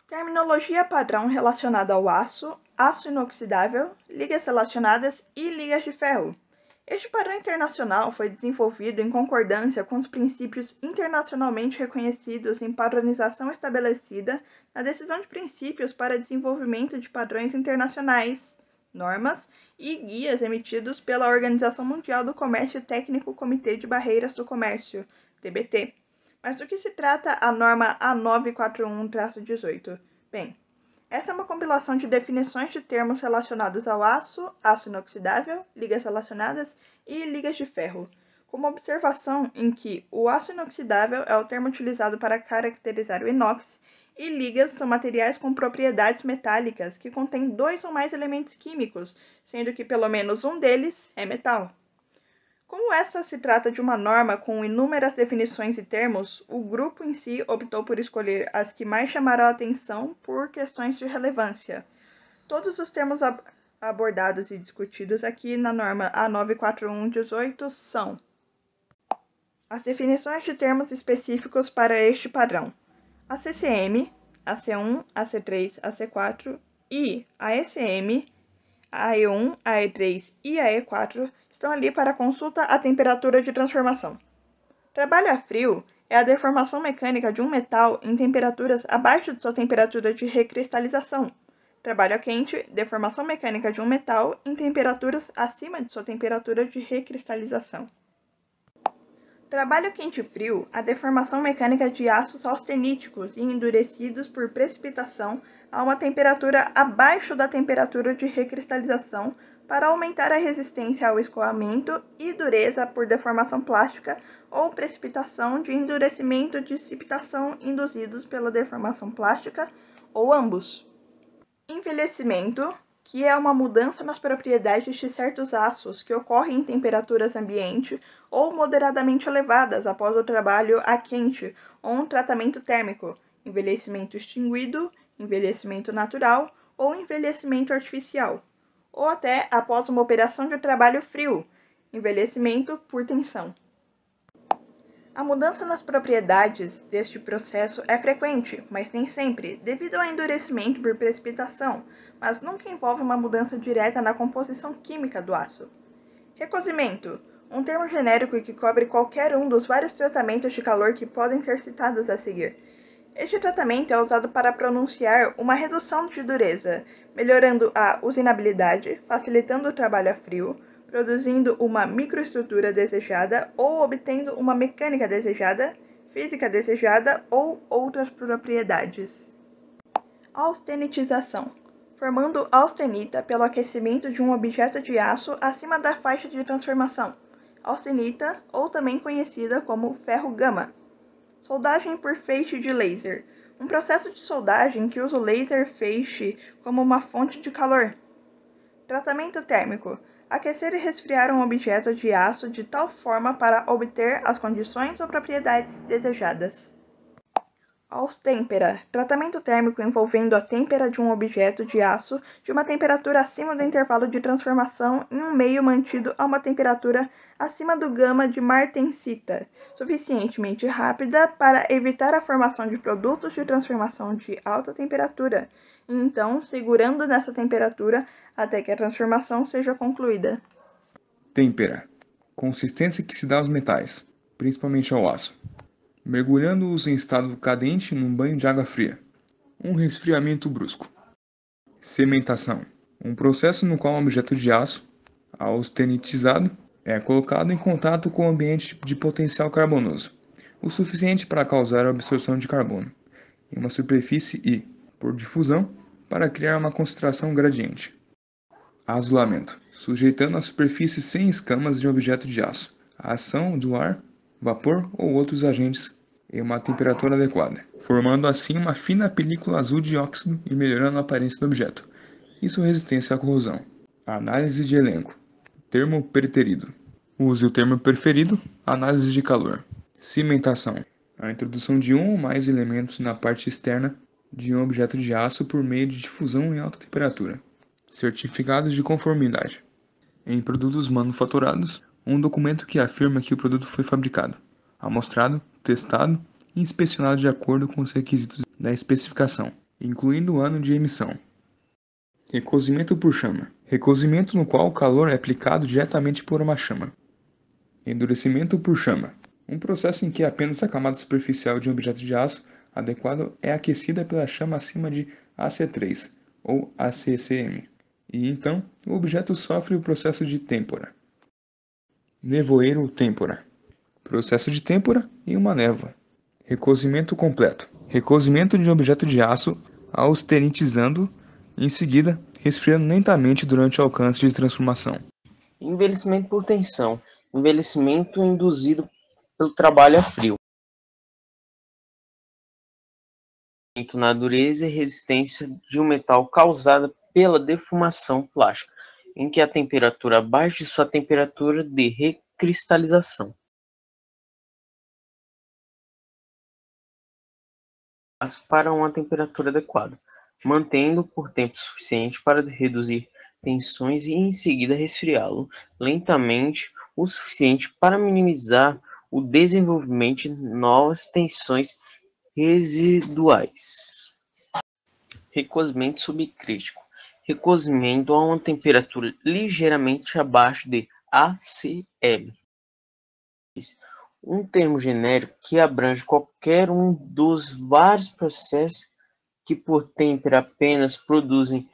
Terminologia padrão relacionada ao aço, aço inoxidável, ligas relacionadas e ligas de ferro. Este padrão internacional foi desenvolvido em concordância com os princípios internacionalmente reconhecidos em padronização estabelecida na Decisão de Princípios para Desenvolvimento de Padrões Internacionais, normas e guias emitidos pela Organização Mundial do Comércio e Técnico Comitê de Barreiras do Comércio, TBT. Mas do que se trata a norma A941-18? Bem, essa é uma compilação de definições de termos relacionados ao aço, aço inoxidável, ligas relacionadas e ligas de ferro, com uma observação em que o aço inoxidável é o termo utilizado para caracterizar o inox e ligas são materiais com propriedades metálicas que contêm dois ou mais elementos químicos, sendo que pelo menos um deles é metal. Como essa se trata de uma norma com inúmeras definições e termos, o grupo em si optou por escolher as que mais chamaram a atenção por questões de relevância. Todos os termos abordados e discutidos aqui na norma A941-18 são as definições de termos específicos para este padrão: a CCM, a C1, a C3, a C4 e a ECM, a E1, a E3 e a E4 estão ali para consulta à temperatura de transformação. Trabalho a frio é a deformação mecânica de um metal em temperaturas abaixo de sua temperatura de recristalização. Trabalho a quente, deformação mecânica de um metal em temperaturas acima de sua temperatura de recristalização. Trabalho quente-frio, a deformação mecânica de aços austeníticos e endurecidos por precipitação a uma temperatura abaixo da temperatura de recristalização para aumentar a resistência ao escoamento e dureza por deformação plástica ou precipitação de endurecimento e dissipitação induzidos pela deformação plástica ou ambos. Envelhecimento, que é uma mudança nas propriedades de certos aços que ocorre em temperaturas ambiente ou moderadamente elevadas após o trabalho a quente ou um tratamento térmico, envelhecimento extinguido, envelhecimento natural ou envelhecimento artificial, ou até após uma operação de trabalho frio, envelhecimento por tensão. A mudança nas propriedades deste processo é frequente, mas nem sempre, devido ao endurecimento por precipitação, mas nunca envolve uma mudança direta na composição química do aço. Recozimento, um termo genérico que cobre qualquer um dos vários tratamentos de calor que podem ser citados a seguir. Este tratamento é usado para pronunciar uma redução de dureza, melhorando a usinabilidade, facilitando o trabalho a frio, produzindo uma microestrutura desejada ou obtendo uma mecânica desejada, física desejada ou outras propriedades. Austenitização, formando austenita pelo aquecimento de um objeto de aço acima da faixa de transformação, austenita ou também conhecida como ferro gama. Soldagem por feixe de laser, um processo de soldagem que usa o laser feixe como uma fonte de calor. Tratamento térmico, aquecer e resfriar um objeto de aço de tal forma para obter as condições ou propriedades desejadas. Austêmpera, tratamento térmico envolvendo a têmpera de um objeto de aço de uma temperatura acima do intervalo de transformação em um meio mantido a uma temperatura acima do gama de martensita, suficientemente rápida para evitar a formação de produtos de transformação de alta temperatura, e então segurando nessa temperatura até que a transformação seja concluída. Têmpera, consistência que se dá aos metais, principalmente ao aço, mergulhando-os em estado cadente num banho de água fria. Um resfriamento brusco. Cementação, um processo no qual um objeto de aço, austenitizado, é colocado em contato com o ambiente de potencial carbonoso, o suficiente para causar a absorção de carbono, em uma superfície e, por difusão, para criar uma concentração gradiente. Azulamento, sujeitando a superfície sem escamas de um objeto de aço, a ação do ar, vapor ou outros agentes em uma temperatura adequada, formando assim uma fina película azul de óxido e melhorando a aparência do objeto e sua resistência à corrosão. Análise de elenco. Termo preterido. Use o termo preferido, análise de calor. Cimentação. A introdução de um ou mais elementos na parte externa de um objeto de aço por meio de difusão em alta temperatura. Certificados de conformidade. Em produtos manufaturados, um documento que afirma que o produto foi fabricado, amostrado, testado e inspecionado de acordo com os requisitos da especificação. incluindo o ano de emissão. Recozimento por chama. Recozimento no qual o calor é aplicado diretamente por uma chama. Endurecimento por chama. Um processo em que apenas a camada superficial de um objeto de aço adequado é aquecida pela chama acima de AC3 ou ACCM, e então o objeto sofre o processo de têmpora. Nevoeiro têmpora. Processo de têmpora em uma névoa. Recozimento completo. Recozimento de um objeto de aço austeritizando, em seguida resfriando lentamente durante o alcance de transformação. Envelhecimento por tensão. Envelhecimento induzido pelo trabalho a frio. Na dureza e resistência de um metal causada pela defumação plástica, em que a temperatura abaixo de sua temperatura de recristalização. Para uma temperatura adequada, mantendo por tempo suficiente para reduzir tensões e em seguida resfriá-lo lentamente o suficiente para minimizar o desenvolvimento de novas tensões residuais. Recozimento subcrítico. Recozimento a uma temperatura ligeiramente abaixo de ACM. Um termo genérico que abrange qualquer um dos vários processos que por tempera apenas produzem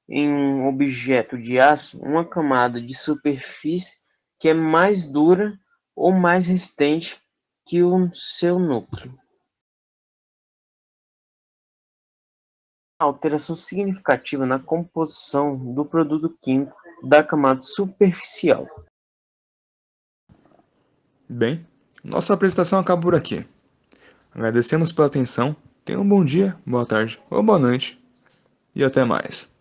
em um objeto de aço uma camada de superfície que é mais dura ou mais resistente que o seu núcleo. Alteração significativa na composição do produto químico da camada superficial. Bem, nossa apresentação acaba por aqui. Agradecemos pela atenção, tenha um bom dia, boa tarde ou boa noite e até mais.